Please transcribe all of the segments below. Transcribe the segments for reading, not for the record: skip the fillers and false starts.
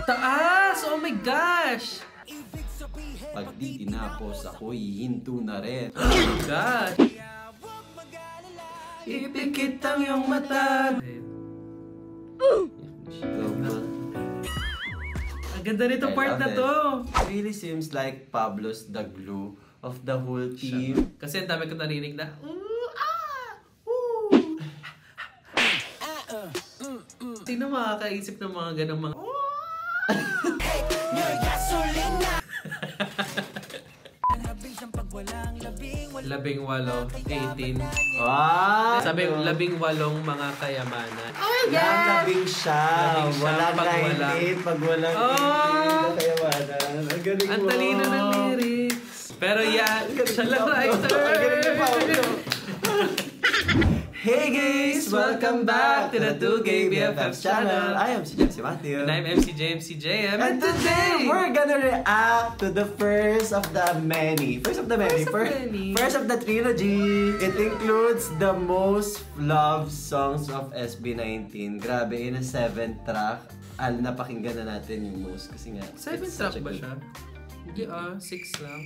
Taas! Oh my gosh! Pag di tinapos, ako'y hinto na rin. Oh my gosh! Ipikit ang iyong mata. Ang ganda nito part na to. It really seems like Pablo's the glue of the whole team. Kasi ang dami ko narinig na, sino makakaisip ng mga ganong mga labing walo, 18. Ah! Sabi, 18 mga kayamanan. Oh, yes! Labing siya. Walang 98 pag walang 18 na kayamanan. Ang galing mo. Ang talino ng lyrics. Pero yan, siya lang writer. Ang galing mo, Pablo. Hey guys! Welcome back to the 2Gay BFFs channel. I am si Jesse Matthew. And I'm MC JM. And today, we're gonna react to the first of the many. First of the trilogy. It includes the most loved songs of SB19. Grabe, in a 7th track. Napakinggan na natin yung most kasi nga. 7 track ba siya? Hindi 6 lang.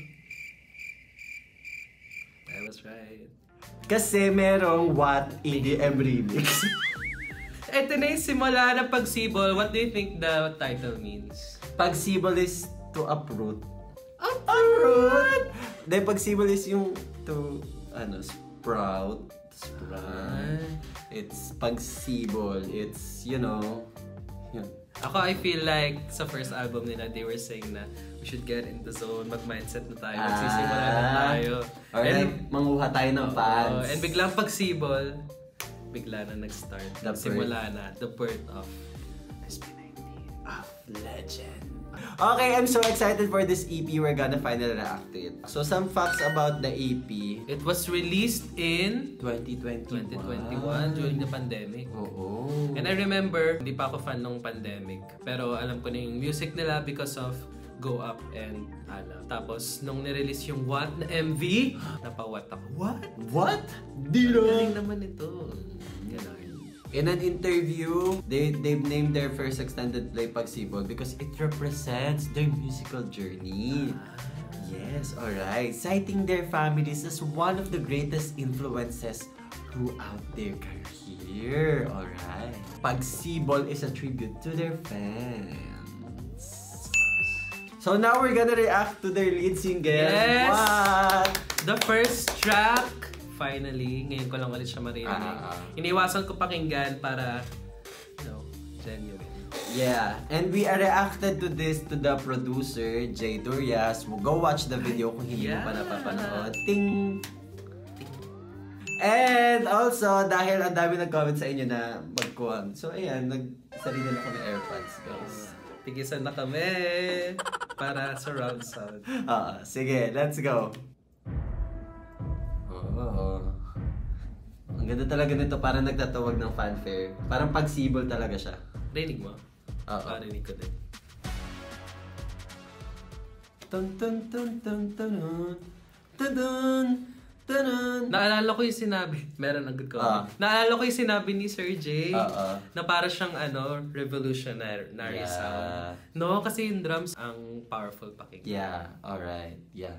I was right. Kasi merong What EDM remix. Ito na yung simula ng pagsibol. What do you think the title means? Pagsibol is to uproot. Uproot! Dahil pagsibol is yung to, sprout. It's pagsibol. It's, you know, yun. Ako, I feel like sa first album nila, they were saying na we should get in the zone, mag-mindset na tayo, magsisimula na tayo. Alright, manguha tayo ng fans. And biglang pagsibol, bigla na nag-start. Simula na, the birth of SB19. Of legend. Okay, I'm so excited for this EP. We're gonna finally react to it. So, some facts about the EP. It was released in 2021 during the pandemic. Oo. And I remember, hindi pa ako fan ng pandemic. Pero alam ko na yung music nila because of Go Up and Ala. Tapos, nung nirelease yung What na MV, napawat ako. What? What? Dino! Galing naman ito. Ganon. In an interview, they've named their first extended play Pagsibol because it represents their musical journey. Yes, alright. Citing their families as one of the greatest influences throughout their career. Alright. Pagsibol is a tribute to their fans. So now we're gonna react to their lead single. Yes! What? The first track, finally, ngayon ko lang ulit siya maririnig. Iniwasan ko pakinggan para, genuine. Yeah, and we reacted to this to the producer, Jay Durias. Go watch the video kung hindi mo pa napapanood. Ting! And also, dahil ang dami nag-comment sa inyo na magkuhan. So ayan, nagsarili na kami AirPods, guys. Tigisan na kami para surround sound. Sige, let's go. Ang ganda talaga nito, parang nagtatawag ng fanfare. Parang pagsibol talaga siya. Rinig mo? Rinig ko din. Tun tun tun tun tun tun tun tun. Naalala ko yung sinabi, meron ang good comment. Naalala ko yung sinabi ni Sir J na para siyang revolutionary sound. No, kasi yung drums ang powerful pakinggan. Yeah, alright. Yeah.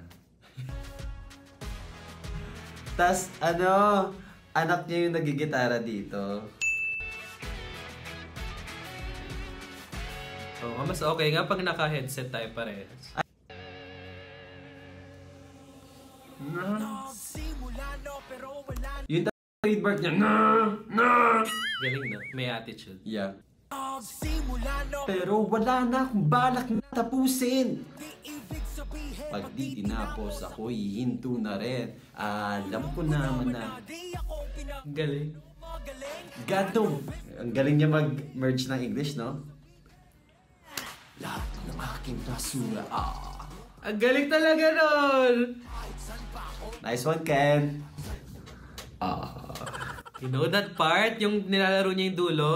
Tas anak niya yung nagigitara dito. Mas okay nga pag naka-headset tayo parehas. Yung trademark niya, Galing na, may attitude. Yeah. Pero wala na akong balak na tapusin. Pag di tinapos, ako'y hinto na rin. Alam ko naman na. Galing. Gato. Ang galing niya mag-merge ng English, no? Lahat ng aking basura. Ang galing talaga nun! Nice one, Ken. You know that part? Yung nilalaro niya yung dulo?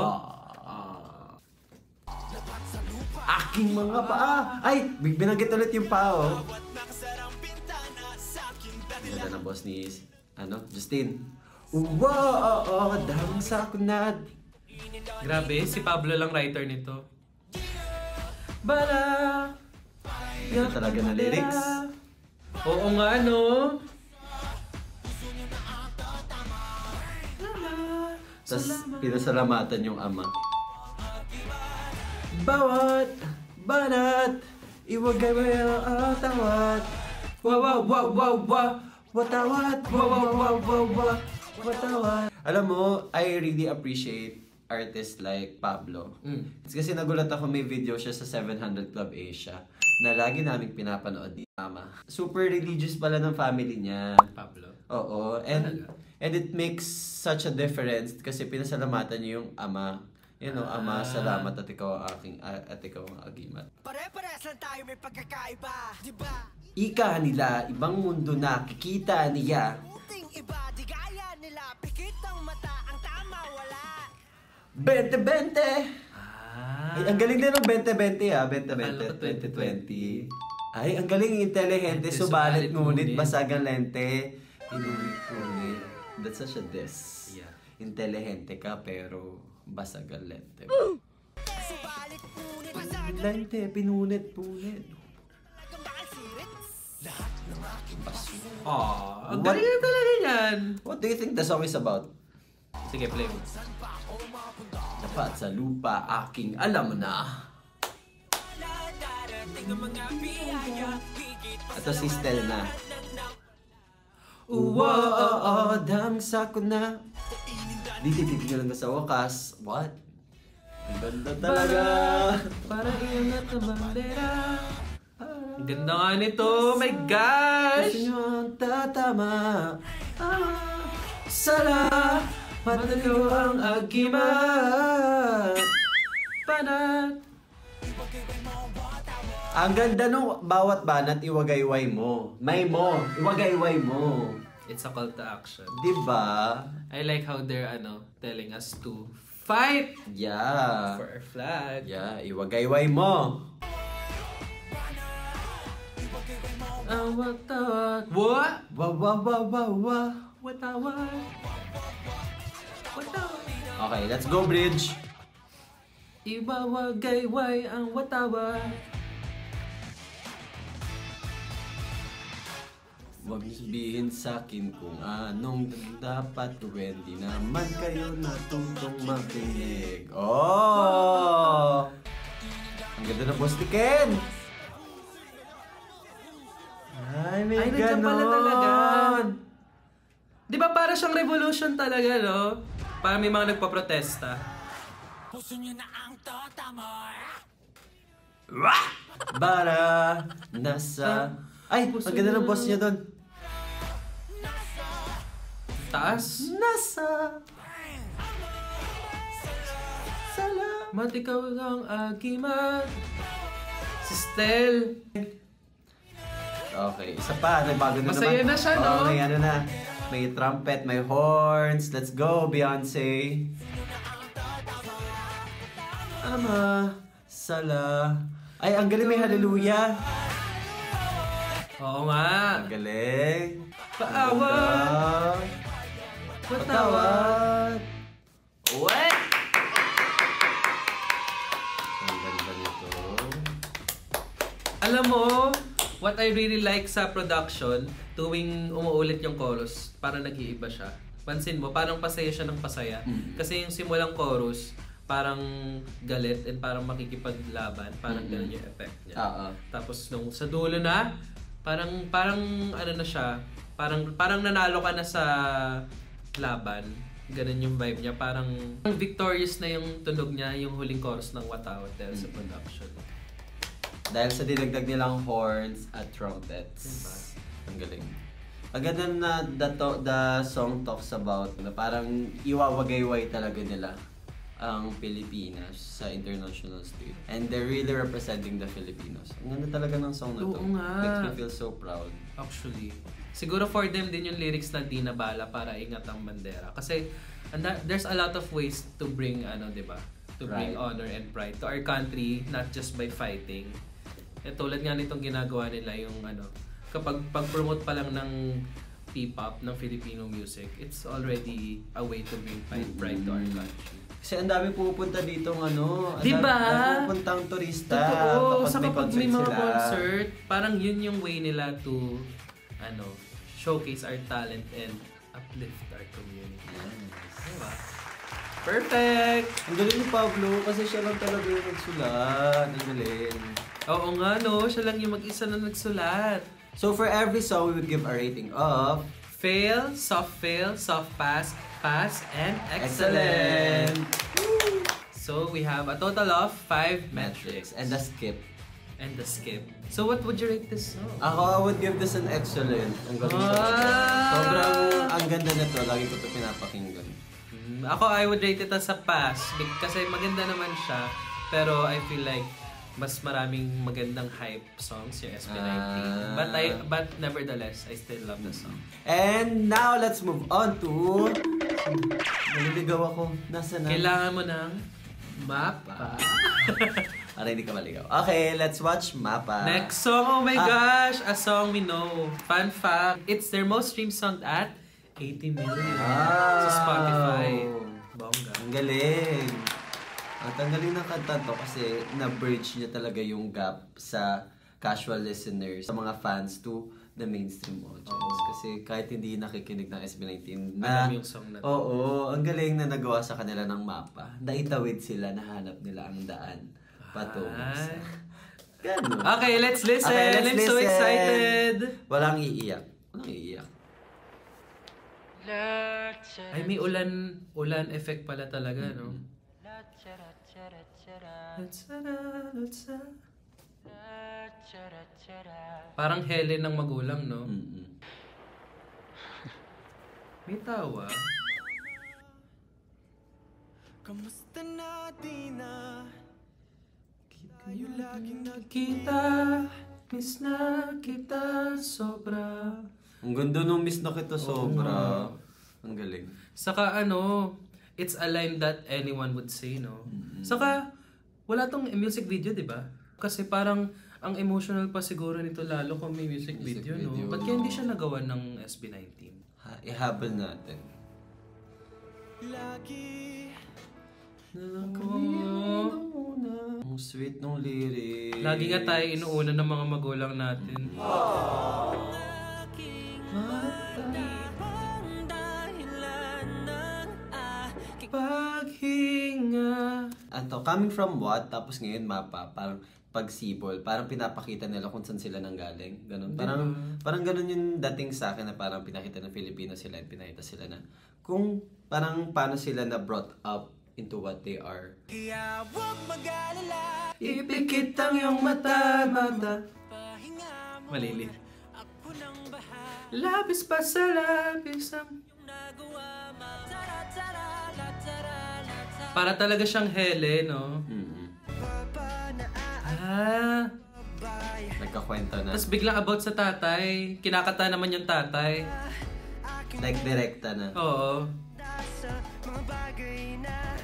Aking mga paa. Ay, binanggit ulit yung paa, oh. Ganda ng boss ni, Justin. Wow, damang sakunad. Grabe, si Pablo lang writer nito. Bala. Ito talaga na lyrics. Oo nga, no? Tapos pinasalamatan yung ama. Bawat banat, iwagay mo yung atawat. Watawat, watawat. Alam mo, I really appreciate artists like Pablo. It's kasi nagulat ako, may video siya sa 700 Club Asia na lagi naming pinapanood ni Mama. Super religious pala ng family niya. Pablo. Oo, and it makes such a difference kasi pinasalamatan niyo yung ama. You know, ama, salamat at ikaw ang aking at ikaw ang agimat. Pare-pares lang tayo may pagkakaiba, di ba? Ika nila, ibang mundo na kikita niya. Puting iba, di gaya nila, pikit ang mata, ang tama wala. 2020! Ay, ang galing din ng 2020 ah, 2020, 2020. Ay, ang galing intelihente, subalit ngunit basag ang lente. Inulit-ulit. That's such a diss. Yeah. Intelihente ka pero basag ang lente. Subalit punit, basag Lente, pinunit-punit. ang sirit. Lahat ng aking baso. Ang galing na talaga yan. What do you think the song is about? Sige, play mo. Dapat sa lupa, aking alam na. Ito si Stel na. Uwa, damsa ko na. Di titigil lang sa wakas. What? Ang ganda talaga. Para iangat ang bandera. Ang ganda nga nito. Oh my gosh! Gusto nyo ang tatama. Sala, mataliw ang agimat. Panat. Ang ganda nung bawat banat, iwagayway mo. May mo, iwagayway mo. It's a call to action. Diba? I like how they're telling us to fight Yeah. for our flag. Yeah, iwagayway mo. Ang watawat. What? Wa. Watawat. Watawat. Okay, let's go, bridge. Ibawagayway ang watawat. Huwag niyo sabihin sa'kin kung anong dapat gawin. Di naman kayo natutong makinig. Oh! Ang ganda ng boss ni Ken! Ay, may Nandiyan ganon! pala talaga. Di ba para siyang revolution talaga, no? Para may mga nagpaprotesta. Puso niyo na ang totamo. Bara, nasa... Ay, ang ganda ng boss niya doon. Taas. Nasa... Sala... Matikaw ang agimat. Si Stel. Okay, isa pa. Nagbago na Masaya naman. na siya, no? May ano na. May trumpet, may horns. Let's go, Beyonce. Ama, sala. Ay, ang galing, may hallelujah. Oo nga. Ang galing. Paawat. Patawat. What? Ang ganda nito. Alam mo, what I really like sa production, tuwing umuulit yung chorus, parang nag-iiba siya. Pansin mo, parang pasaya siya ng pasaya. Kasi yung simulang chorus, parang galit and parang makikipaglaban. Parang ganun yung effect niya. Oo. Tapos nung sa dulo na, parang ano na siya, parang nanalo ka na sa laban. Ganun yung vibe niya. Parang victorious na yung tunog niya, yung huling chorus ng Watawat dahil sa production. Dahil sa dinagdag nilang horns at trumpets. Diba? Ang galing. Ang ganda na the song talks about na parang iwawagayway talaga nila ang Pilipinas sa international stage. And they're really representing the Filipinos. Ang ganda talaga ng song na to. Oo nga. Makes me feel so proud. Actually. Siguro for them din yung lyrics na di nabala para ingat ang bandera. Kasi there's a lot of ways to bring, di ba? To bring Right. honor and pride to our country, not just by fighting. Tulad nga nitong ginagawa nila yung kapag pag-promote pa lang ng P-pop, ng Filipino music, it's already a way to bring pride to our country. Kasi ang dami pupunta dito ang ano. Ang Diba? dami pupuntang turista. Totoo. Sa may kapag may concert mga sila. concert, parang yun yung way nila to showcase our talent and uplift our community. Diba? Perfect! Ang galing ni Pablo kasi siya lang talaga yung nagsulat. Ang galing. Oo nga no, siya lang yung mag-isa na nagsulat. So for every song, we would give a rating of Fail, soft pass, pass, and excellent. excellent. So we have a total of 5 Metrics. metrics. And the skip. And the skip. So what would you rate this song? Ako, I would give this an excellent. Ang galing talaga. Sobrang ang ganda nito. Lagi ko ito pinapakinggan. Ako, I would rate it as a pass kasi maganda naman siya. Pero I feel like mas maraming magandang hype songs yung SB19. But nevertheless, I still love the song. And now, let's move on to... Naliligaw ako. Nasa na? Kailangan mo ng mapa. Para hindi ka maligaw. Okay, let's watch Mapa. Next song, oh my gosh! A song we know. Fun fact, it's their most streamed song at 80 million sa Spotify. Bongga. Ang galing. At ang galing ng kanta to kasi na-bridge niya talaga yung gap sa casual listeners, sa mga fans to the mainstream audience. Kasi kahit hindi nakikinig ng SB19 na... Alam yung song na to. Oo, ang galing na nagawa sa kanila ng Mapa. Naitawid sila, nahanap nila ang daan patungo sa... Ganun. Okay, let's listen. Okay, I'm so excited. Walang iiyak. Walang iiyak. Ay, may ulan effect pala talaga, no? Parang Helen ng magulang, no? May tawa. Kamusta na di na? Tayo laging Kita, miss na kita sobra. Ang ganda nung miss na kita sobra. Ang galing. Saka it's a line that anyone would say, no? Saka, wala tong music video, di ba? Kasi parang, ang emotional pa siguro nito lalo kung may music video, no? Ba't kaya hindi siya nagawa ng SB19? Ihabol natin. lagi. Ang sweet nung lyrics. Lagi nga tayo inuuna ng mga magulang natin. Paghinga. Anto, coming from what? Tapos ngayon Mapa, parang pagsibol, parang pinapakita nila kung saan sila nanggaling. Ganun. Parang ganun yung dating sa akin na parang pinakita ng Filipino sila at pinakita sila na kung parang paano sila na brought up into what they are. Kaya huwag mag-alala. Ipikit ang iyong mata. Pahinga mo. Malili. Ako nang bahala. Labis pa sa labis ang... Nagawa mo. Para talaga siyang hele, no? Papa na Nagkakwento na. Tapos biglang about sa tatay. Kinakata naman yung tatay. Like direkta na. Oo. sa mga bagay na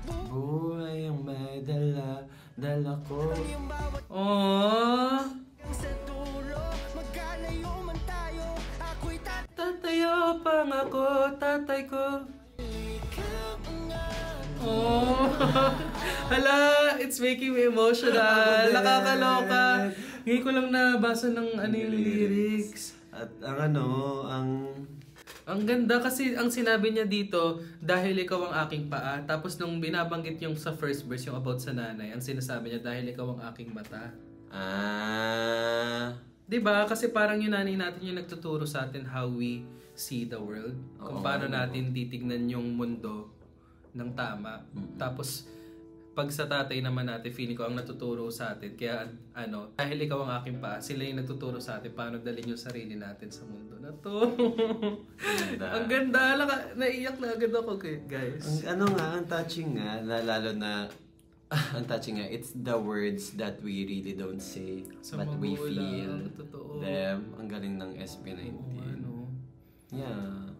Buhay ang may dala ko. yung bawat Oh. sa dulo. Magkalayo man tayo. Ako'y Tatayo pang ako, tatay ko. Oh. Hala, it's making me emotional. Nakakaloka. Ngayon ko lang nabasa ng yung lyrics. At Ang ganda kasi ang sinabi niya dito, dahil ikaw ang aking paa. Tapos nung binabanggit yung sa first verse, yung about sa nanay, ang sinasabi niya, dahil ikaw ang aking mata. Diba? Kasi parang yung nanay natin yung nagtuturo sa atin how we see the world. Kung paano natin titignan yung mundo ng tama. Tapos, pag sa tatay naman natin, feeling ko ang natuturo sa atin. Kaya dahil ikaw ang aking paa, sila yung nagtuturo sa atin paano dalhin yung sarili natin sa mundo na to. Ang ganda. Naiyak na agad ako, guys. Ang touching nga, lalo na, ang touching nga, it's the words that we really don't say, Sa but we magulang, feel totoo. them. Ang galing ng SB19. Yeah.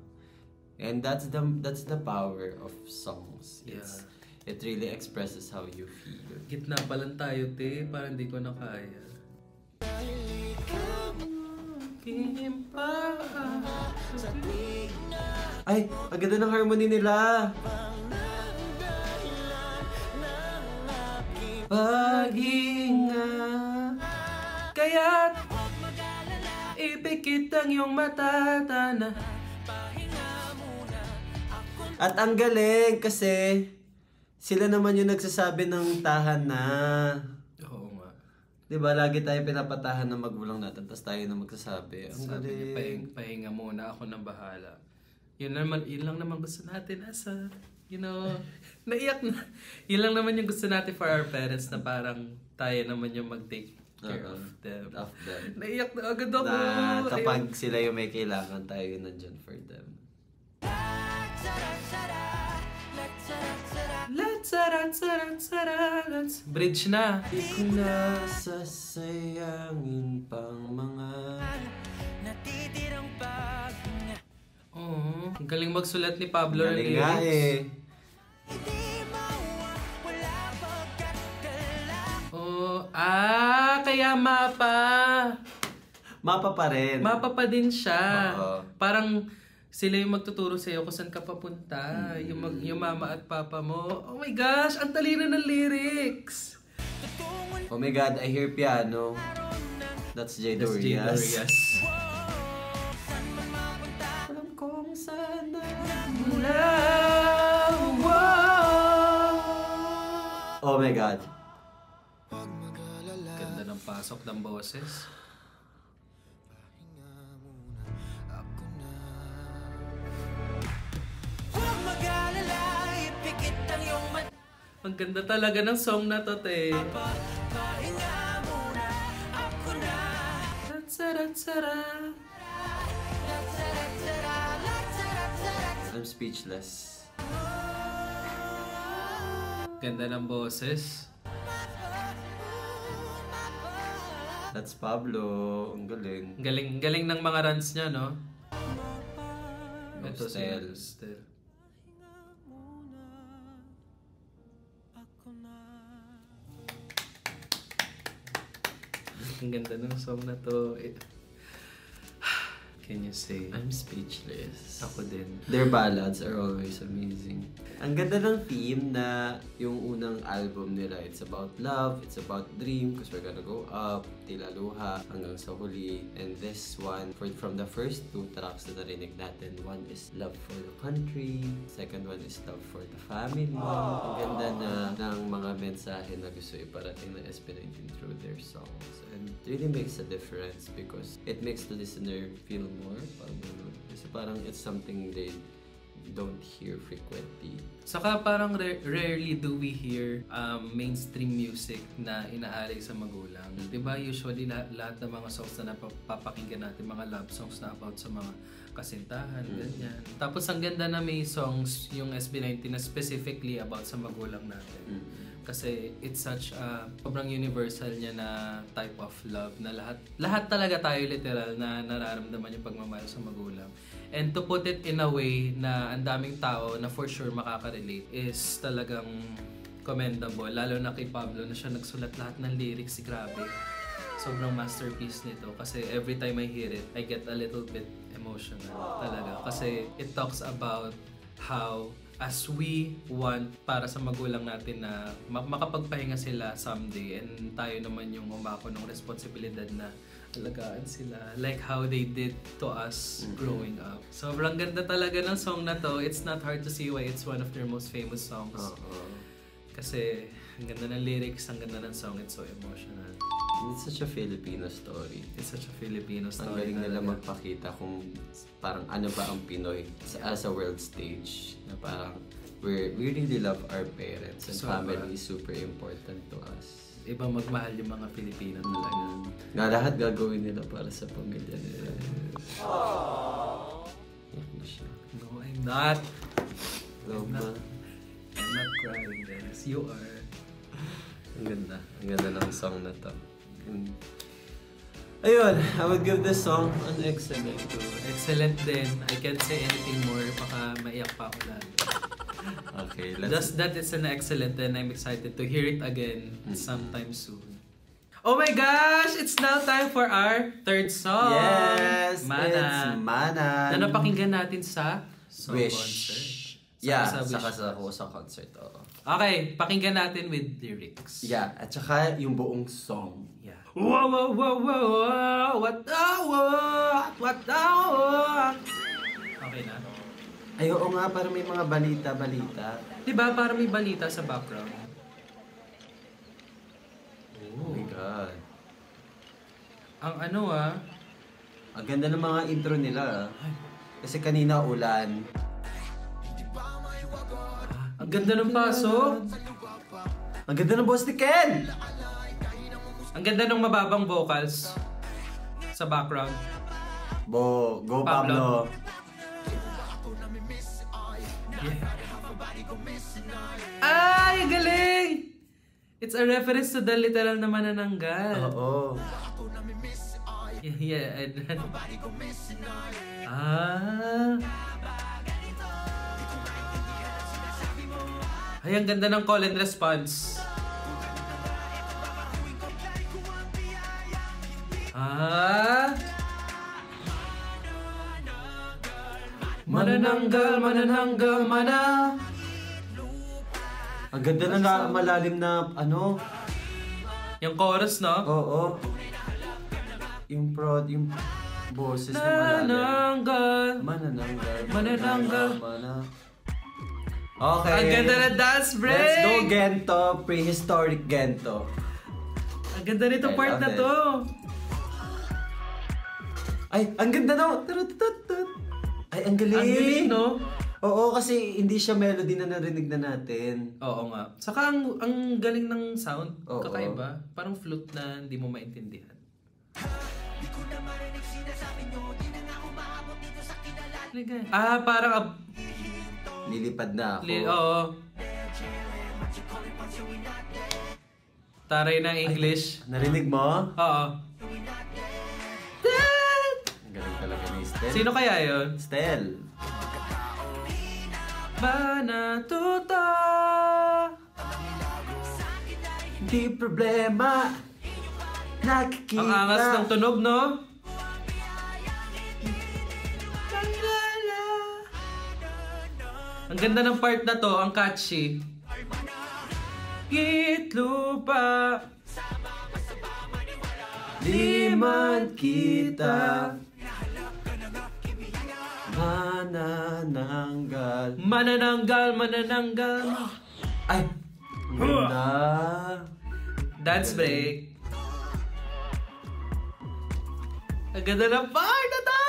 And that's the power of songs. It really expresses how you feel. Gitna pa lang tayo, te. Parang hindi ko na kaya. Ay, ang ganda ng harmony nila. paghinga. Kaya't ipikit ang iyong mata, tana. At ang galing kasi sila naman yung nagsasabi ng tahan na. Oo nga. Diba, lagi tayo pinapatahan ng magulang natin, tapos tayo na magsasabi. Ang Sabi niya, galing. pahinga muna, ako nang bahala. Yun lang naman gusto natin as a, naiyak na. Yun lang naman yung gusto natin for our parents na parang tayo naman yung mag-take care of them. Naiyak na agad ako. Na kapag sila yung may kailangan, tayo yung nandyan for them. Bridge na. Di ko nasasayangin pang mga Natitirang paghinga. Oo. Ang galing magsulat ni Pablo ng galing nga lyrics. Hindi mawawala pagkakala. Oh, kaya mapa. Mapa pa rin. Mapa pa din siya. Oo. Parang sila yung magtuturo sa'yo kung saan ka papunta. Yung mama at papa mo. Oh my gosh, ang talino ng lyrics. Oh my God, I hear piano. That's Jay Dorias. Alam kong sana Mula. Oh my God. Ganda ng pasok ng boses. Huwag mag-alala, ipikit ang iyong mata. Ang ganda talaga ng song na to, te. Pahinga muna, ako na. Ratsara. I'm speechless. Ganda ng boses. That's Pablo. Ang galing. Galing ng mga runs niya, no? Ito Nostel. si Nostel. Ang ganda ng song na to. Can you say? I'm speechless. Ako din. Their ballads are always amazing. Ang ganda ng theme na yung unang album nila, it's about love, it's about dream, because we're gonna go up, tila luha, hanggang sa huli. And this one, from the first two tracks na narinig natin, one is love for the country, second one is love for the family. Ang ganda na ng mga mensahe na gusto iparating ng SB19 through their songs. And it really makes a difference because it makes the listener feel more. Parang ganun. Kasi parang it's something they don't hear frequently. Saka parang rarely do we hear mainstream music na inaalay sa magulang. Diba usually lahat ng mga songs na napapakinggan natin, mga love songs na about sa mga kasintahan, ganyan. Tapos ang ganda na may songs yung SB19 na specifically about sa magulang natin. Kasi it's such a sobrang universal niya na type of love na lahat talaga tayo literal na nararamdaman yung pagmamahal sa magulang. And to put it in a way na ang daming tao na for sure makaka-relate is talagang commendable. Lalo na kay Pablo na siya nagsulat lahat ng lyrics. Grabe. Sobrang masterpiece nito. Kasi every time I hear it, I get a little bit emotional talaga. Kasi it talks about how as we want para sa magulang natin na makapagpahinga sila someday and tayo naman yung umako ng responsibilidad na alagaan sila like how they did to us growing up. Sobrang ganda talaga ng song na to. It's not hard to see why it's one of their most famous songs. Kasi ang ganda ng lyrics, ang ganda ng song, it's so emotional. It's such a Filipino story. It's such a Filipino story. Ang galing nila magpakita kung parang ano ba ang Pinoy as a world stage. Na parang we really love our parents and family is super important to us. Iba magmahal yung mga Pilipino talaga. Na lahat gagawin nila para sa pamilya nila. No, I'm not. I'm not crying, guys. You are. Ang ganda. Ang ganda ng song na to. Ayun, I would give this song an excellent. Excellent din. I can't say anything more. Baka maiyak pa ako lalo. Okay, Just that it's an excellent and I'm excited to hear it again sometime soon. Oh my gosh! It's now time for our third song! Yes! Mana. It's Mana! Na napakinggan natin sa song Wish. concert. Saka sa concert. Okay, pakinggan natin with lyrics. Yeah, at saka yung buong song. Yeah. Wow, wow, wow, wow, wow, what the what the Okay na? Ay, oo nga, parang may mga balita. Diba, parang may balita sa background. Oh my God. Ang Ang ganda ng mga intro nila. Kasi kanina ulan. ang ganda ng pasok. Ang ganda ng boss ni Ken! Ang ganda ng mababang vocals sa background. Go Pablo. Pablo. Ay, galing! It's a reference to the literal na manananggal. Oo. Yeah. Ay, ang ganda ng call and response. Manananggal, mana. Ang ganda na malalim na Yung chorus, no? Oo. Yung boses na malalim. Manananggal. Okay. Ang ganda na dance break! Let's go Gento, prehistoric Gento. Ang ganda nito I part love na it. to. Ay, ang ganda no. Ay, ang galing. Ang galing, no? Oo, kasi hindi siya melody na narinig na natin. Oo nga. Saka ang galing ng sound. Oo. Kakaiba. Parang flute na hindi mo maintindihan. Parang Lilipad na ako. oo. Taray na English. Narinig mo? Oo. Ang galing talaga ni Stel. Sino kaya yun? Stel. Banatuta. Hindi problema. Nakikita. Ang angas ng tunog, no? Ang ganda ng part na to, ang catchy. Gitlupa. Di man kita manananggal. Manananggal. Ay! Ang ganda. Dance break. Ang ganda ng part na to!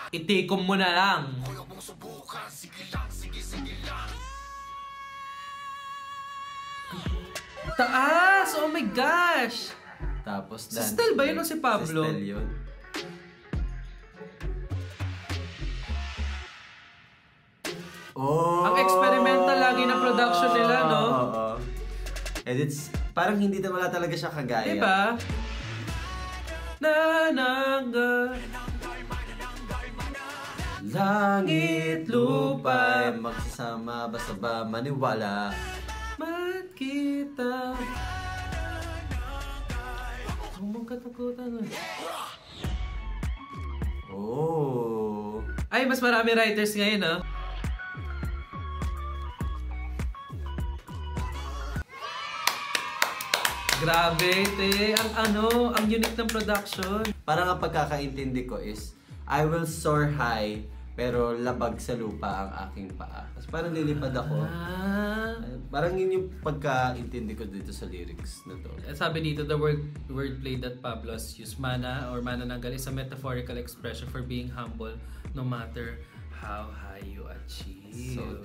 Itikom mo na lang. Taas! Oh my gosh! Tapos Si Stel ba yun o si Pablo? Si Stel yun. Oh! Ang experimental lagi na production nila, no? Oo. And it's, parang hindi na wala talaga siya kagaya. Diba? Nananggal. Langit, lupa, magsasama, basta ba maniwala. Man kita. Humong katakutan. Oh. Ay, mas marami writers ngayon, no? Grabe, te. Ang unique ng production. Parang ang pagkakaintindi ko is, I will soar high, pero labag sa lupa ang aking paa. Kasi parang lilipad ako. Parang yun yung pagkaintindi ko dito sa lyrics na to. Sabi dito, the wordplay that Pablo has used, mana or manananggal, is a metaphorical expression for being humble no matter how high you achieve. So,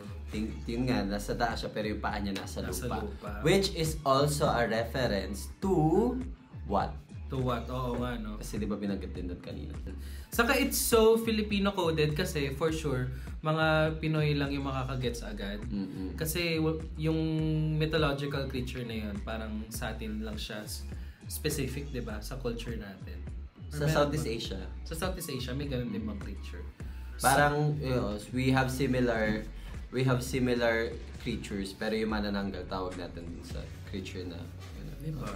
yun nga, nasa taas siya pero yung paa niya nasa lupa. lupa. Which is also a reference to what? To what? Oo nga, no? Kasi di ba binanggit din doon kanina? Saka it's so Filipino-coded kasi for sure, mga Pinoy lang yung makakagets agad. Mm-mm. Kasi yung mythological creature na yun, parang sa atin lang siya specific, di ba? Sa culture natin. Sa Southeast Asia. Sa Southeast Asia, may ganun din mga creature. Parang we have similar creatures pero yung manananggal tawag natin sa creature na Diba?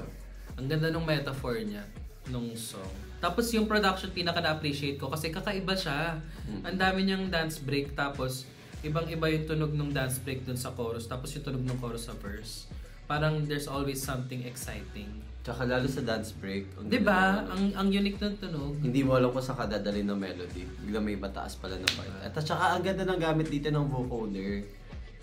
Ang ganda ng metaphor niya nung song. Tapos yung production pinaka na-appreciate ko kasi kakaiba siya. Ang dami niyang dance break tapos ibang-iba yung tunog ng dance break dun sa chorus tapos yung tunog ng chorus sa verse. Parang there's always something exciting. Tsaka lalo sa dance break. Diba? Ang unique ng tunog. Hindi mo alam kung saan kadadalhin ng melody. Bigla may mataas pala na part. At tsaka ang ganda ng gamit dito ng vocoder.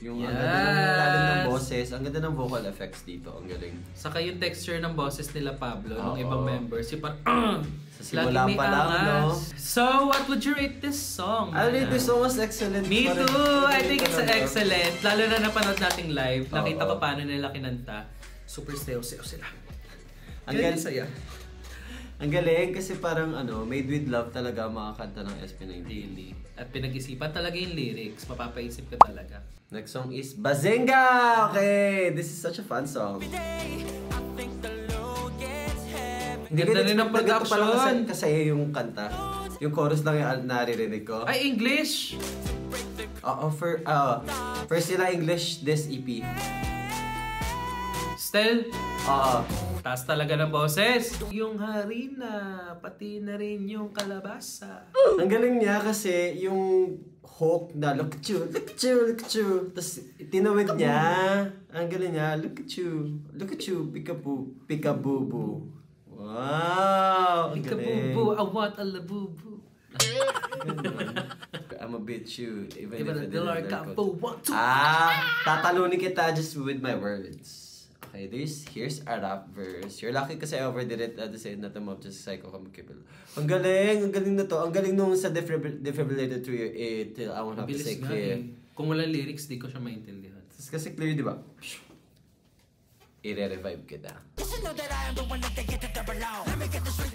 Yung ang ganda ng lalim ng boses. Ang ganda ng vocal effects dito. Ang galing. Saka yung texture ng boses nila Pablo, ng ibang members. Yung sa simula pa lang, no? So, what would you rate this song? I rate this song as excellent. Me too! I think it's excellent. Lalo na napanood nating live. Nakita ko paano nila kinanta. Super sayo-sayo sila. Ang galing saya. Ang galing kasi parang made with love talaga ang mga kanta ng SB19. Really. At pinag-isipan talaga yung lyrics. Mapapaisip ka talaga. Next song is Bazinga! Okay! This is such a fun song. Ganda rin ang production. Kasi yung kanta. Yung chorus lang yung naririnig ko. Ay, English! Oo, first nila English this EP. Still? Oo. Taas talaga ng boses. Yung harina, pati na rin yung kalabasa. Ang galing niya kasi yung hook na look at you, look at you, look at you. Tapos tinawid niya. Ang galing niya, look at you, peekaboo. Wow! Ang galing. Peekaboo, I want a labubu. I'm a bit you, even Diba if I na didn't Dilar learn ka ko. po, 1, 2. Tatalunin kita just with my words. Okay, here's a rap verse. You're lucky kasi I overdid it at the same not of just psycho kamukibel. Ang galing na to. Ang galing nung sa defibrillator to it till I won't have to say clear. Kung wala lyrics, di ko siya maintindihan. Kasi clear, di ba? I-revive kita.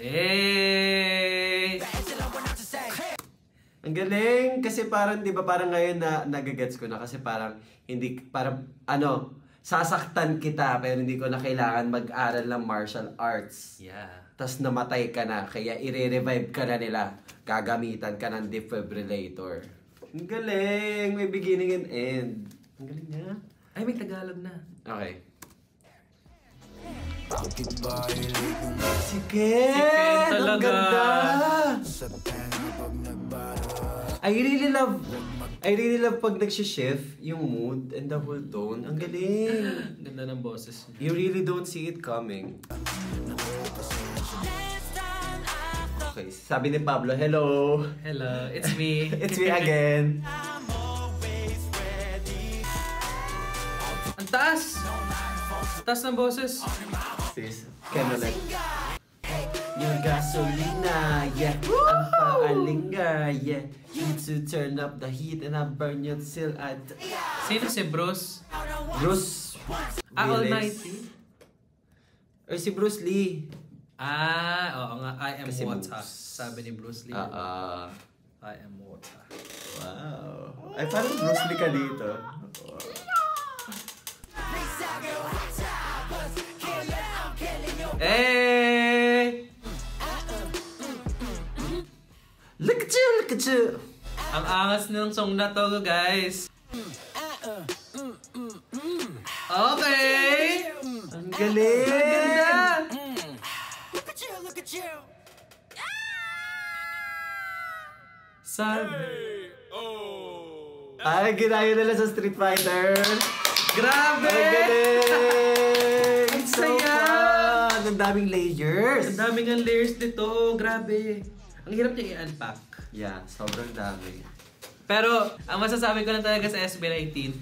Hey! Ang galing kasi parang 'di ba parang ngayon na nagagets ko na kasi parang hindi parang sasaktan kita pero hindi ko na kailangan mag-aral ng martial arts. Yeah. Tas namatay ka na kaya i-revive ka na nila. Gagamitan ka ng defibrillator. Ang galing, may beginning and end. Ang galing niya. Ay, may Tagalog na. Okay. Sige! talaga. Ang ganda! I really love pag nagsha-shift yung mood and the whole tone. Ang galing! Ganda ng boses niya. You really don't see it coming. Okay, sabi ni Pablo, hello! Hello, it's me. It's me again! Ang taas! Taas ng boses. Sis, Kenolet. Yung gasolina, yeah. Ang paalinga, yeah. Need to turn up the heat and I burn your seal at... Sino si Bruce? Bruce Willis. Almighty? Or si Bruce Lee. Oo nga. I am Kasi water. moves. Sabi ni Bruce Lee. I am water. Wow. Ay, parang Bruce Lee ka dito. Hey! Look at you, look at you. Ang angas ng song na to, guys. Okay! Ang galing. Ang ganda! Look at you. Sabi. Ay, ginaya nila sa Street Fighter. Grabe! Ang galing. Ang So saya! fun. Ang daming layers. Ang daming ang layers nito. Grabe. Ang hirap niya i-unpack. Yeah, sobrang dami. Pero, ang masasabi ko lang talaga sa SB19,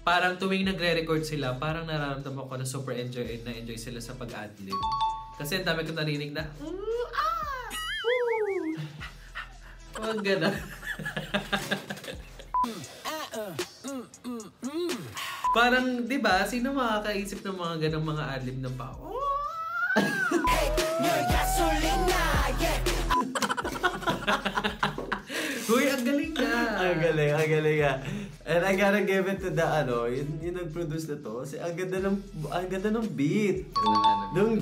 parang tuwing nagre-record sila, parang nararamdaman ko na super enjoy sila sa pag-adlib. Kasi ang dami ko narinig na, Huwag gano'n. Parang, di ba, sino makakaisip ng mga ganong mga adlib ng pa? Uy, ang galing na! Ang galing nga. And I gotta give it to the yung nag-produce na to. Kasi ang ganda ng beat. Dung.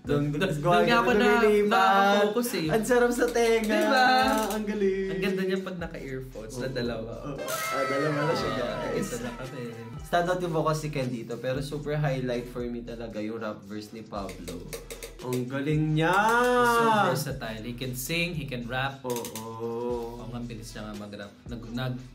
Doon nga ako nakafocus eh. Ang sarap sa tenga. Diba? Ang galing. Ang ganda niya pag naka-earphones na dalawa. Dalawa na siya, guys. Isa na kami. Stand out yung vocals si Ken dito, pero super highlight for me talaga yung rap verse ni Pablo. Ang galing niya! So versatile. He can sing, he can rap. Oo. Ang bilis niya nga mag-rap.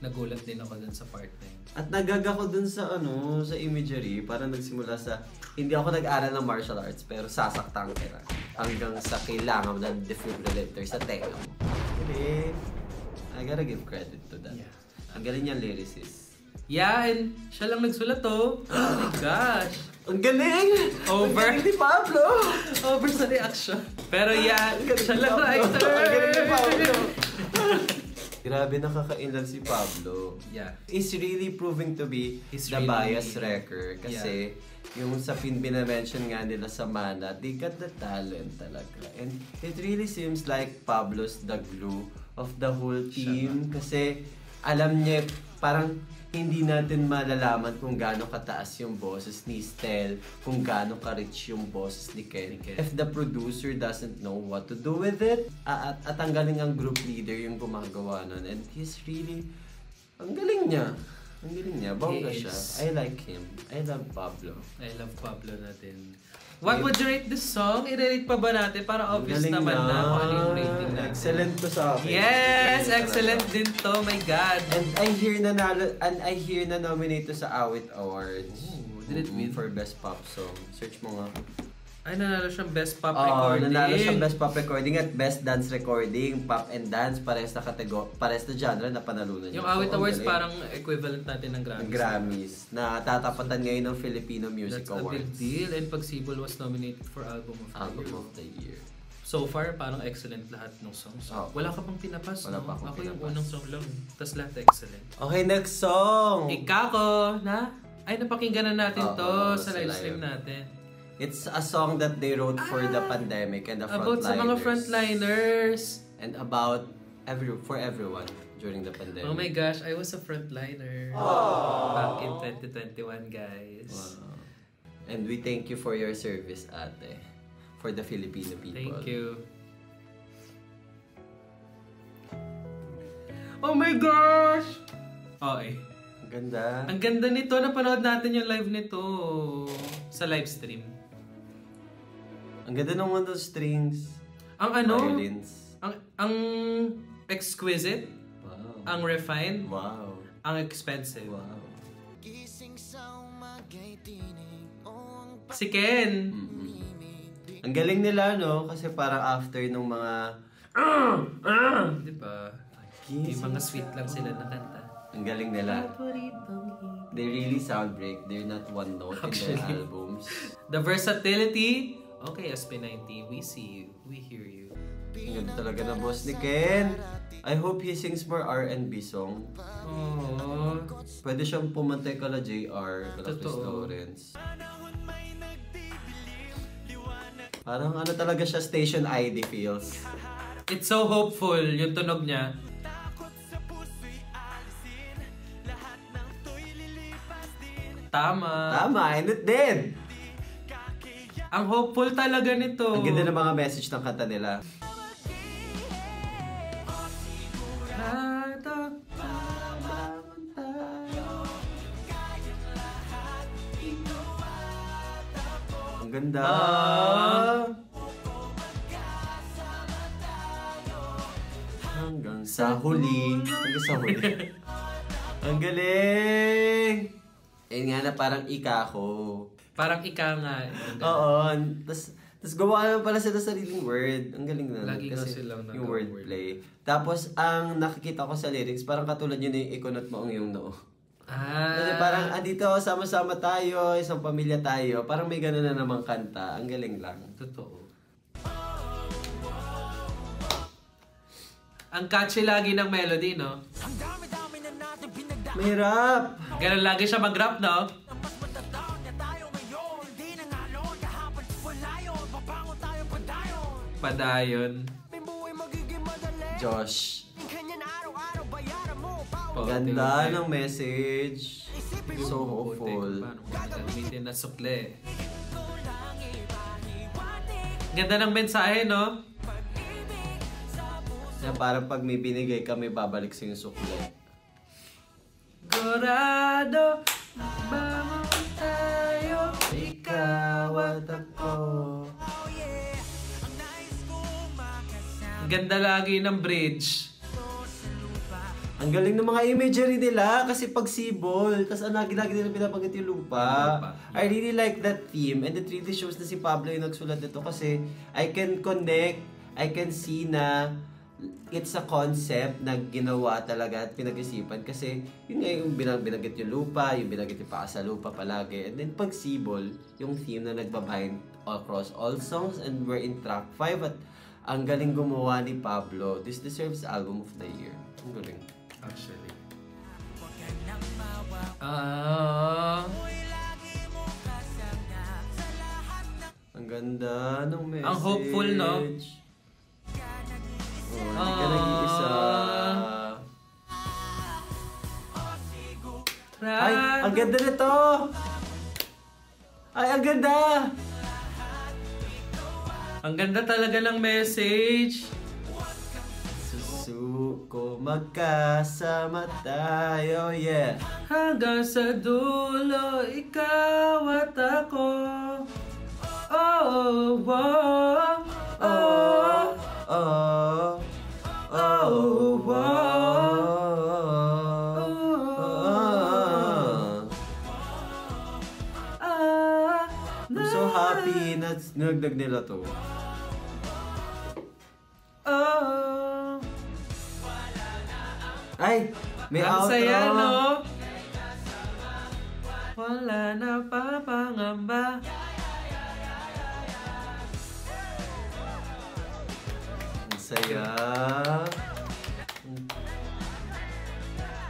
Nagulat din ako dun sa part na yun. At nagaga ko dun sa sa imagery, parang nagsimula sa, hindi ako nag-aral ng martial arts, pero sasaktan kita. Hanggang sa kailangan ng defibrillator sa tenga mo. Galing. I gotta give credit to that. Yeah. Ang galing niyang lyricist. Yeah, and siya lang nagsulat to. Oh my gosh. Ang galing! Over. Ang galing ni Pablo! Over sa reaction. Pero yeah, siya lang writer. Ang galing ni Pablo! Grabe, nakaka-inlove si Pablo. Yeah. He's really proving to be He's the really- bias wrecker. Kasi yung sa pinamention nga nila sa Mana, they got the talent talaga. And it really seems like Pablo's the glue of the whole team. Kasi alam niya, parang hindi natin malalaman kung gaano kataas yung boses ni Stel, kung gaano ka-rich yung boses ni Ken. If the producer doesn't know what to do with it, at ang galing ang group leader yung gumagawa nun. And he's really, ang galing niya. Ang galing niya, bongga He siya. is. I like him. I love Pablo. I love Pablo natin. What would you rate this song? I-rate pa ba natin? Para obvious Galing naman na kung ano yung rating natin. Excellent to sa akin. Yes! Galing Excellent talaga. din to. My God. And I hear na nominate to sa Awit Awards. Ooh, did it win? For Best Pop Song. Search mo nga. Ay, nanalo siyang Best Pop Oo, Recording. nanalo siyang Best Pop Recording at Best Dance Recording. Pop and Dance, parehas na genre na panalunan niya. Yung Awit So, ang Awards galing. parang equivalent natin ng Ng Grammys. Grammys. Na tatapatan ngayon ng Filipino Music That's a big Awards. deal. And pag Sibol was nominated for Album of the Album Year. of the Year. So far, parang excellent lahat ng songs. Oh. Wala ka pang pinapas, Wala no? pa akong Ako yung pinapas. unang song lang. Tapos lahat excellent. Okay, next song! Ikako na? Ay, napakinggan na natin Oo, to sa sa live stream live. natin. It's a song that they wrote for the pandemic and the About sa mga frontliners. And about for everyone during the pandemic. Oh my gosh, I was a frontliner. Back in 2021, guys. Wow. And we thank you for your service, ate. For the Filipino people. Thank you. Oh my gosh! Okay. Ang ganda. Ang ganda nito. Napanood natin yung live nito. Sa live stream. Ang ganda ng mga strings. Ang ano? Violins. Ang exquisite. Wow. Ang refined. Wow. Ang expensive. Wow. Gising sa umaga'y tinig o ang Si Ken. Ang galing nila, no? Kasi parang after nung mga... Di ba? Yung mga sweet lang sila na kanta. Ang galing nila. They really sound break. They're not one note in their Actually. albums. The versatility. Okay, SB90, we see you. We hear you. Ang ganda talaga na boss ni Ken. I hope he sings more R&B song. Oh. Pwede siyang pumantay kala JR, kala Chris Totoo. Lawrence. Parang ano talaga siya, station ID feels. It's so hopeful yung tunog niya. Tama. Tama, and it did! Ang hopeful talaga nito. Ang ganda ng mga message ng kanta nila. Ang ganda! Hanggang sa huli. Hanggang sa huli. Ang galing! Ayun nga na parang ika ko. Parang ika nga. Oo. Tapos gawa naman pala sila sariling word. Ang galing na. Lagi nga silang yung nagawa wordplay. Tapos ang nakikita ko sa lyrics, parang katulad yun yung ikunot mo ang iyong noo. Kasi parang andito, sama-sama tayo, isang pamilya tayo. Parang may gano'n na namang kanta. Ang galing lang. Totoo. Ang catchy lagi ng melody, no? Ang dami-dami na natin pinagdaan. Mahirap! Ganun lagi siya mag-rap, no? Mas matatawag na tayo ngayon. Hindi na nga loon, kahapon wala yun. Pabangon tayo padayon. Padayon. May buhay magiging madali. Josh. Ganyan araw-araw bayaran mo. Bawal. Ganda ng message. So hopeful. Paano mo gagamitin na sukle? Ganda ng mensahe, no? Na parang pag may binigay ka, may babalik sa yung sukle. Gorado, bangon tayo, Ikaw at ako. Oh yeah. Ganda lagi ng bridge. Ang galing ng mga imagery nila kasi pag sibol, tas lagi nila pinapanggit yung lupa. I really like that theme and it really shows na si Pablo yung nagsulat nito kasi I can connect, I can see na it's a concept na ginawa talaga at pinag-isipan kasi yun nga yung binanggit yung lupa, yung binanggit yung paa sa lupa palagi. And then pag sibol, yung theme na nagbabind across all songs and we're in track 5 at ang galing gumawa ni Pablo. This deserves album of the year. Ang galing. Actually. Ang ganda ng message. Ang hopeful, no? Oh, hindi ka nag-iisa. Ay, ang ganda nito! Ay, ang ganda! Ang ganda talaga ng message. Susuko, magkasama tayo, yeah. Hanggang sa dulo, ikaw at ako. Oh, oh, oh, oh, Oh, oh, oh, I'm so happy na nagdag nila to. Oh. Ay, may Ang outro. saya, no? Wala na papangamba. Ang saya.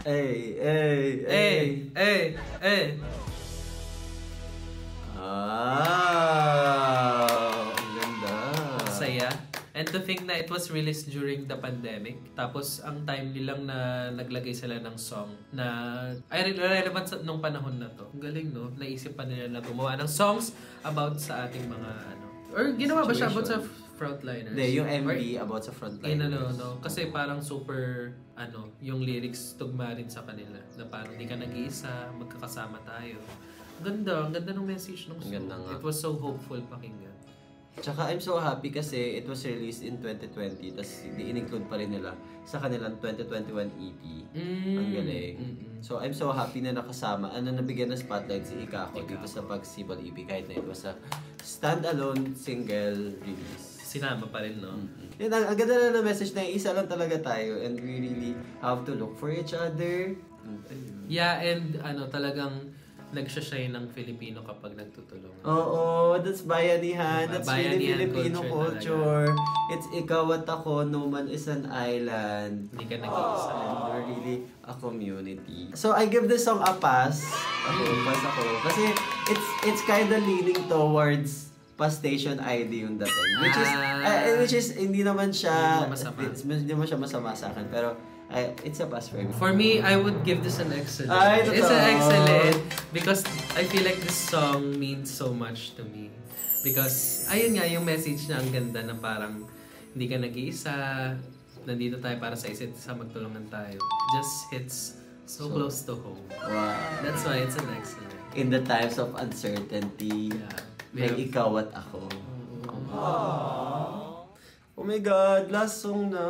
Ay. Ang ganda. Saya. And to think na it was released during the pandemic. Tapos ang time nilang na naglagay sila ng song na ay relevant sa nung panahon na to. Ang galing, no? Naisip pa nila na gumawa ng songs about sa ating mga ano. Or ginawa ba siya about sa frontliners? Hindi, yung MV about sa frontliners. No? Kasi parang super, yung lyrics tugma rin sa kanila. Na parang di ka nag-iisa, magkakasama tayo. Ang ganda ng message ng song. It was so hopeful pakinggan. Tsaka I'm so happy kasi it was released in 2020 tapos in-include pa rin nila sa kanilang 2021 EP. Ang galing. So I'm so happy na nakasama. Nabigyan ng spotlight si Ikako dito sa Pagsibol EP kahit na it was a standalone single release. Sinama pa rin, no? Yun, ang ganda na ng message na isa lang talaga tayo and we really have to look for each other. Yeah, and talagang nagsashine ng Filipino kapag nagtutulungan. Oo, that's bayanihan. That's really Bayanihan Filipino culture. It's ikaw at ako, no man is an island. Hindi ka nag-iisa. And we're really a community. So I give this song a pass. Pass ako. Kasi it's kind of leaning towards pa-station ID yung dating. Which is hindi naman siya hindi naman siya masama sa akin. Pero it's a pass for me. For me, I would give this an excellent. It's an excellent because I feel like this song means so much to me. Because, ayun nga, yung message na ang ganda na parang hindi ka nag-iisa, nandito tayo para sa isa't isa, magtulungan tayo. Just hits so close to home. Wow. That's why it's an excellent. In the times of uncertainty, may ikaw at ako. Oh my God, last song na.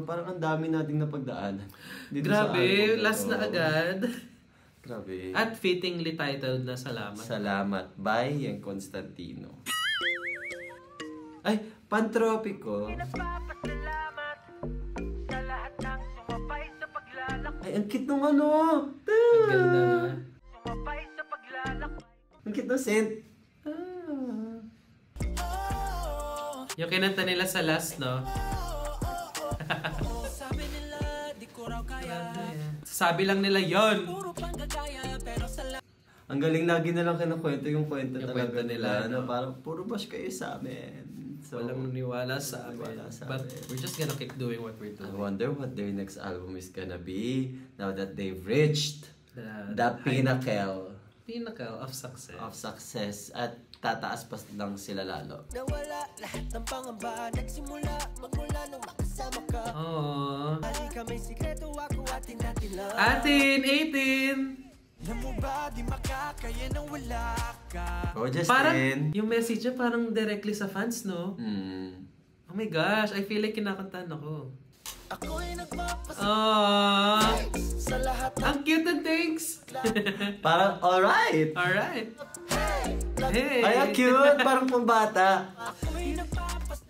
Parang ang dami nating napagdaanan. Grabe, last na agad. Grabe. At fittingly titled na Salamat. Salamat by Yang Constantino. Ay, Pantropiko. Ay, ang cute nung ano. Ang ganda. Ang cute nung scent. Yung kinanta nila sa last, no? Sabi lang nila yon. Ang galing lagi nilang kinukwento yung kwento Yung talaga kwento nila, nila. Parang puro bash kayo sa amin. So, Walang naniwala sa amin. But we're just gonna keep doing what we're I doing. wonder what their next album is gonna be now that they've reached the pinnacle of success. of success at tataas pa lang sila lalo. Nawala lahat ng pangamba. Nagsimula magmula nung makasama ka. Aww. Halika may sikreto ako atin natin lang. Atin, 18! Alam mo ba di makakaya nang wala ka. Oh, Justin. Parang, yung message niya parang directly sa fans, no? Mm. Oh my gosh, I feel like kinakantahan ako. Ako'y nagpapasalamat Aww! sa lahat ng Ang cute and thanks! Parang, alright! Alright! Hey! Ay, ang cute! Parang pambata. ako'y nagpapasalamat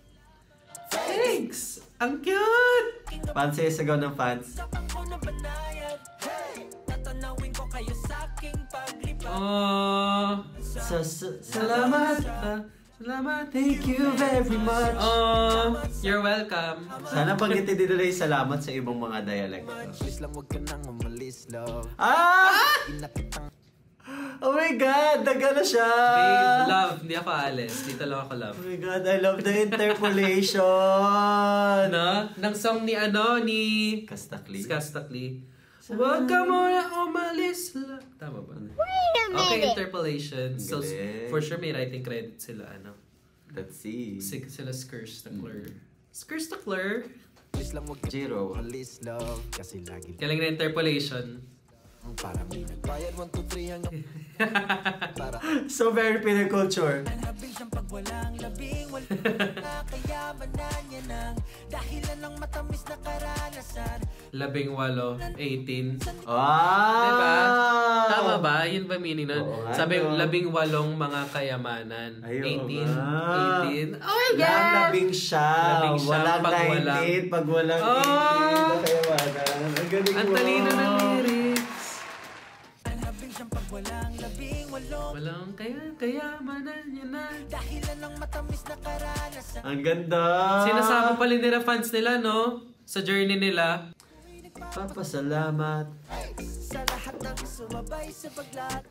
Thanks! Ang cute! Fans sa'yo sagaw ng fans. sa pangko na banayad. Hey! Tatanawin ko kayo sa aking paglipat. Aww! Salamat! Salamat! Thank you very much! Aww! You're welcome! Sana banggitin din nila yung salamat sa ibang mga dialect. Please lang wag ka nang umalis, love. Ah! Inakitang Oh my God! Daga na siya! Babe, love, hindi ako alis. Dito lang ako love. Oh my God, I love the interpolation! Ano? Nang song ni Kastakli. Skastakli. Huwag ka muna umalis lang. Tama ba? Okay, interpolation. So, Galing. for sure may writing credit sila, ano? Let's see. Sila Skrrstakler. Skrrstakler? please lang wag ka Jiro. umalis, love. Kasi lagi Galing na interpolation. para may nagbayad 1, 2, 3 hanggang para So very Pinoy culture. hanapin siyang pagwalang labing wala na kayamanan niya ng dahilan ng matamis na karanasan. 18. Ah! Diba? Tama ba? Yun ba meaning nun? Oo nga, Sabi, no. 18 mga kayamanan. Ay, oo 18. nga. 18. Oh my Lang God! labing siya. Labing siya, Walang pag walang- 19, pag walang Oh! 18. na kayawanan. Ang galing Ang mo. talino ng lyrics. Hanapin siyang pagwalang labing walong Walang kayamanan yun na. dahilan ng matamis na karanasan. Ang ganda. Sinasama pa rin nila fans nila, no? Sa journey nila. Papasalamat. Sa lahat ng sumabay sa paglahat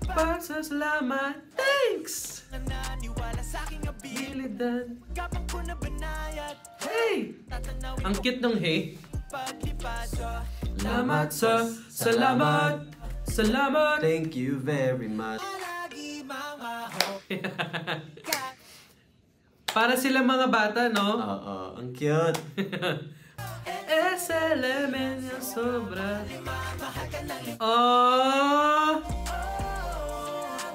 Pasasalamat. Thanks! naniwala sa aking abil Bilidan. kapang ko na banayad. Hey! Tatanawin Ang ko cute ng hey. paglipad. Salamat salamat. Salamat. Thank you very much. Lagi mamaho ka. Para sila mga bata, no? Oo, ang cute. SLM yung sobra. Oh!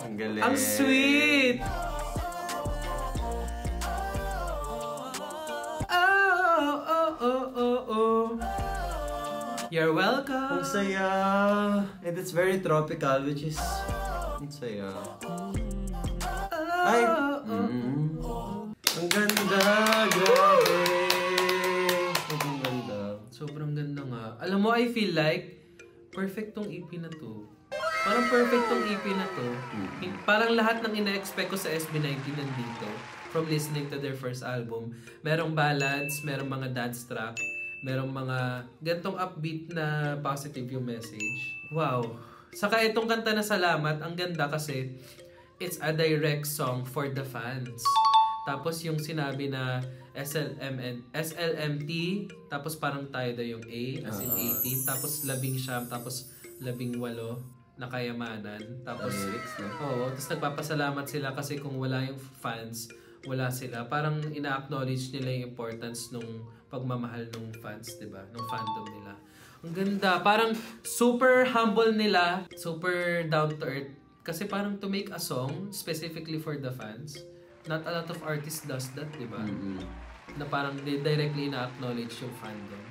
Ang galing. Ang sweet! Oh. You're welcome. Ang saya. And it's very tropical, which is... Ang saya. Ay! Ang ganda! Grabe! Ang ganda. Sobrang ganda nga. Alam mo, I feel like perfect tong EP na to. Parang perfect tong EP na to. Parang lahat ng ina-expect ko sa SB19 nandito. From listening to their first album. Merong ballads, merong mga dance track, merong mga gantong upbeat na positive yung message. Wow! Saka itong kanta na Salamat, ang ganda kasi it's a direct song for the fans. Tapos yung sinabi na SLMT, tapos parang tayo daw yung A, as in 18, tapos 19, tapos 18 na kayamanan. Tapos, Lyrics, no? oo, tapos nagpapasalamat sila kasi kung wala yung fans, wala sila. Parang ina-acknowledge nila yung importance nung pagmamahal ng fans, di ba? Ng fandom nila. Ang ganda. Parang super humble nila, super down to earth. Kasi parang to make a song specifically for the fans, not a lot of artists does that, di ba? Na parang they directly na-acknowledge yung fandom.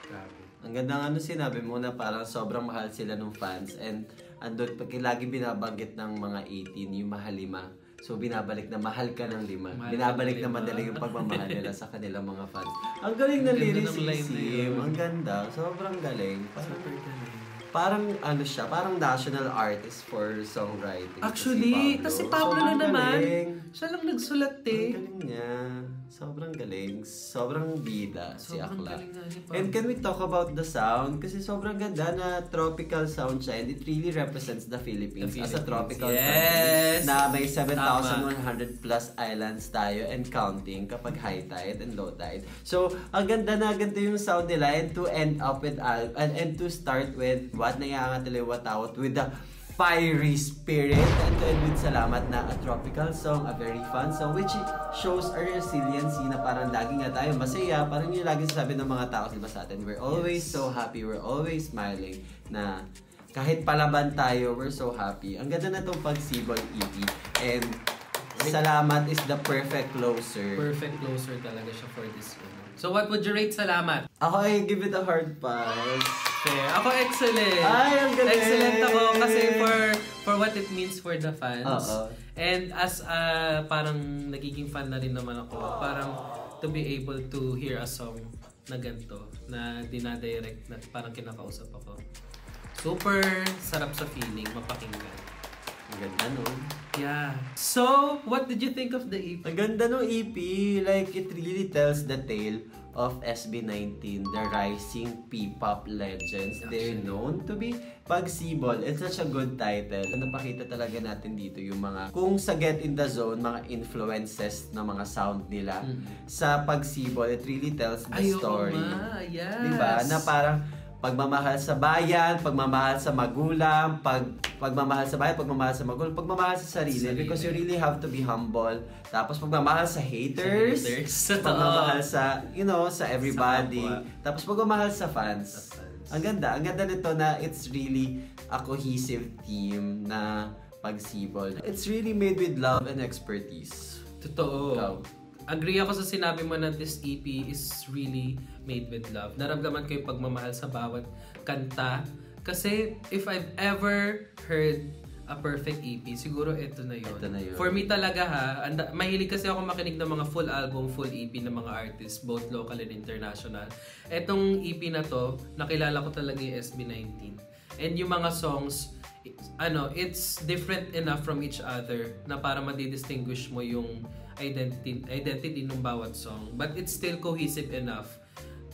Grabe. Ang ganda nga sinabi mo na parang sobrang mahal sila ng fans and andun, pag lagi binabanggit ng mga 18, yung mahal 5. So binabalik na mahal ka ng 5. Mahal Binabalik ka ng na 5. madali yung pagmamahal nila sa kanilang mga fans. Ang galing ng Ang ganda ng line na lyricism. yun. Ang ganda. Sobrang galing. Super galing. Parang ano siya, parang national artist for songwriting. Actually, kasi Pablo na Sobrang naman. galing. Siya lang nagsulat Ang eh. galing niya. Sobrang galing. Sobrang bida si Sobrang Akla. galing nga ni Pablo. And can we talk about the sound? Kasi sobrang ganda na tropical sound siya and it really represents the Philippines, as a tropical country Yes! na may 7,100 plus islands tayo and counting kapag high tide and low tide. So, ang ganda na ganito yung sound nila and to end up with and to start with what naiangat nila yung watawat with the fiery spirit and to end with Salamat na a tropical song, a very fun song which shows our resiliency na parang lagi nga tayo masaya, parang yung lagi sasabi ng mga tao diba sa atin, we're always so happy, we're always smiling na kahit palaban tayo, we're so happy. Ang ganda na itong Pagsibol EP and Salamat is the perfect closer. Perfect closer talaga siya for this one. So what would you rate Salamat? Ako ay give it a hard pass. Fair. Ako excellent. Ay, ang galing! Excellent ako kasi for what it means for the fans. And as parang nagiging fan na rin naman ako, parang to be able to hear a song na ganito, na dinadirect, na parang kinakausap ako. Super sarap sa feeling, mapakinggan. Ang ganda nun. Yeah. So, what did you think of the EP? Ang ganda nung EP. Like, it really tells the tale of SB19, the rising P-pop legends. They're known to be pagsibol. It's such a good title. Napakita talaga natin dito yung mga, kung sa Get in the Zone, mga influences na mga sound nila sa pagsibol. It really tells the story. Yes. Diba? Na parang pagmamahal sa bayan, pagmamahal sa magulang, pagmamahal sa bayan, pagmamahal sa magulang, pagmamahal sa sarili. Because you really have to be humble. Tapos pagmamahal sa haters, pagmamahal sa, you know, sa everybody. Tapos pagmamahal sa fans. Ang ganda nito na it's really a cohesive team na pagsibol. It's really made with love and expertise. Totoo. Agree ako sa sinabi mo na this EP is really made with love. Naramdaman ko yung pagmamahal sa bawat kanta. Kasi if I've ever heard a perfect EP, siguro ito na yun. For me talaga mahilig kasi ako makinig ng mga full album, full EP ng mga artists, both local and international. Etong EP na to, nakilala ko talaga yung SB19. And yung mga songs, it's different enough from each other na para madidistinguish mo yung identity ng bawat song, but it's still cohesive enough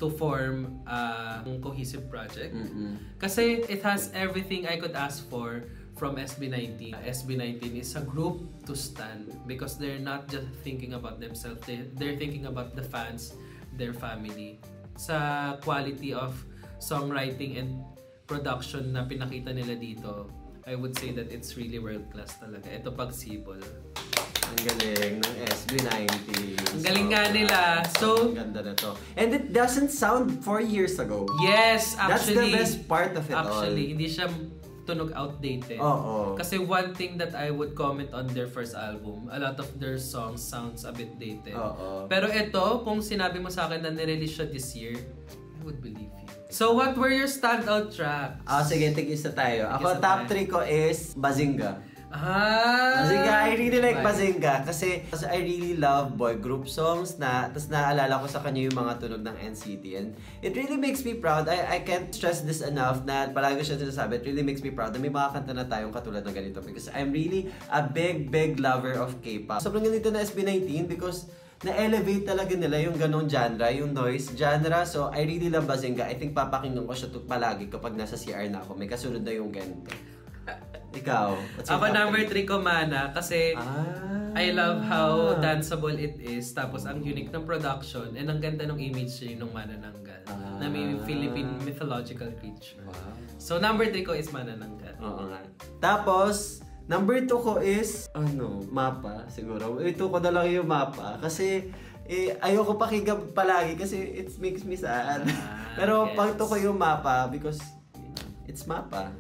to form a cohesive project. Kasi it has everything I could ask for from SB19. SB19 is a group to stand because they're not just thinking about themselves, they're thinking about the fans, their family. Sa quality of songwriting and production na pinakita nila dito, I would say that it's really world class talaga. Ito pagsibol. Ang galing ng SB19. Ang galing nga nila. So, ang ganda na to. And it doesn't sound 4 years ago. Yes, actually. That's the best part of it actually, hindi siya tunog outdated. Kasi one thing that I would comment on their first album, a lot of their songs sounds a bit dated. Pero ito, kung sinabi mo sa akin na nirelease siya this year, I would believe you. So, what were your standout tracks? Sige, tig-isa tayo. Ako, top 3 ko is Bazinga. Bazinga, I really like Bazinga kasi I really love boy group songs na tapos naalala ko sa kanya yung mga tunog ng NCT and it really makes me proud. I can't stress this enough na palagi siya sinasabi, it really makes me proud na may mga kanta na tayong katulad ng ganito because I'm really a big lover of K-pop. Sobrang ganito na SB19 because na-elevate talaga nila yung ganong genre, yung noise genre. So, I really love Bazinga. I think papakinggan ko siya palagi kapag nasa CR na ako. May kasunod na yung ganito. Ikaw? Ako number 3 ko Mana kasi I love how danceable it is. Tapos ang unique ng production and ang ganda ng image ng Manananggal na may Philippine mythological creature. So number 3 ko is Manananggal. Oo nga. Tapos number 2 ko is Mapa siguro. Ito ko na lang yung Mapa kasi ayoko pakinggan palagi kasi it makes me sad. Pero pag to ko yung Mapa because it's Mapa.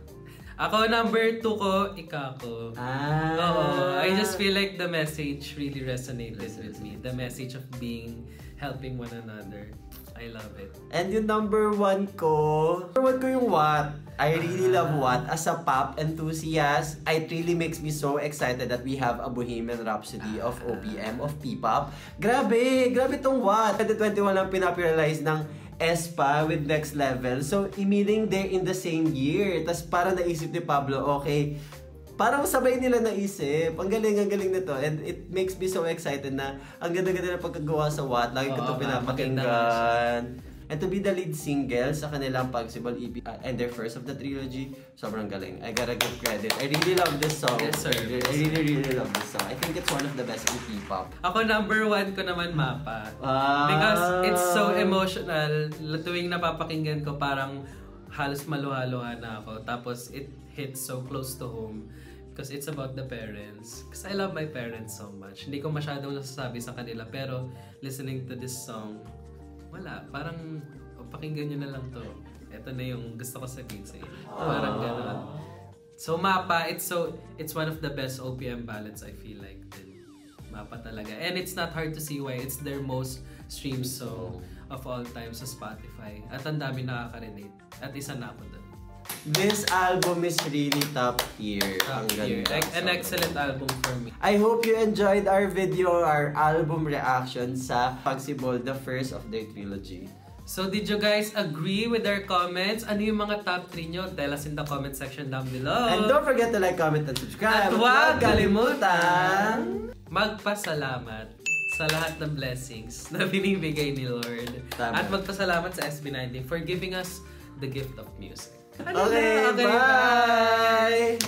Ako, number 2 ko, Ikako. I just feel like the message really resonated with me. The message of helping one another. I love it. And yung number 1 ko yung What. I really love What. As a pop enthusiast, it really makes me so excited that we have a Bohemian Rhapsody of OPM, of P-pop. Grabe tong What. 2021 lang pinapiralize ng Espa with Next Level. So, meaning they're in the same year. Tapos parang naisip ni Pablo, okay, parang sabay nila naisip. Ang galing nito. And it makes me so excited na ang ganda-ganda na pagkagawa sa What. Lagi ko ito pinapakinggan. And to be the lead single sa kanilang Pagsibol EP and their first of the trilogy, sobrang galing. I gotta give credit. I really love this song. Yes, sir. I really love this song. I think it's one of the best in P-pop. Ako, number 1 ko naman Mapa. Because it's so emotional. Tuwing napapakinggan ko, parang halos maluha-luha na ako. Tapos it hits so close to home. Because it's about the parents. Because I love my parents so much. Hindi ko masyadong nasasabi sa kanila. Pero listening to this song, wala. Parang pakinggan nyo na lang to. Ito na yung gusto ko sabihin sa inyo. Parang gano'n. So Mapa, it's one of the best OPM ballads I feel like din. Mapa talaga. And it's not hard to see why. It's their most streamed song of all time sa Spotify. At ang dami nakaka-relate. At isa na ako doon. This album is really top tier. Top Ang tier. ganda. An excellent album for me. I hope you enjoyed our video, our album reaction sa Pagsibol, the first of their trilogy. So did you guys agree with our comments? Ano yung mga top 3 nyo? Tell us in the comment section down below. And don't forget to like, comment, and subscribe. At huwag kalimutan magpasalamat sa lahat ng blessings na binibigay ni Lord. Tama. At magpasalamat sa SB19 for giving us the gift of music. Okay, bye!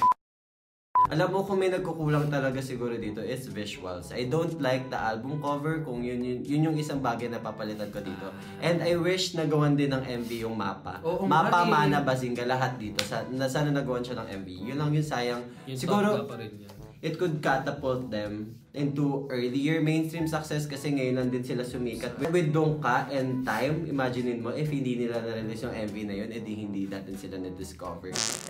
Alam mo kung may nagkukulang talaga siguro dito is visuals. I don't like the album cover kung yun yung isang bagay na papalitan ko dito. And I wish nagawan din ng MV yung mapa. Oo, Mapa, nga eh. Mana, Bazinga, lahat dito. Sana nagawan siya ng MV. Yun lang yung sayang. Yung Siguro, top pa rin yun. it could catapult them into earlier mainstream success kasi ngayon lang din sila sumikat. With Dongka and Time, imaginein mo if hindi nila na-release yung MV na yun, edi hindi natin sila na-discover.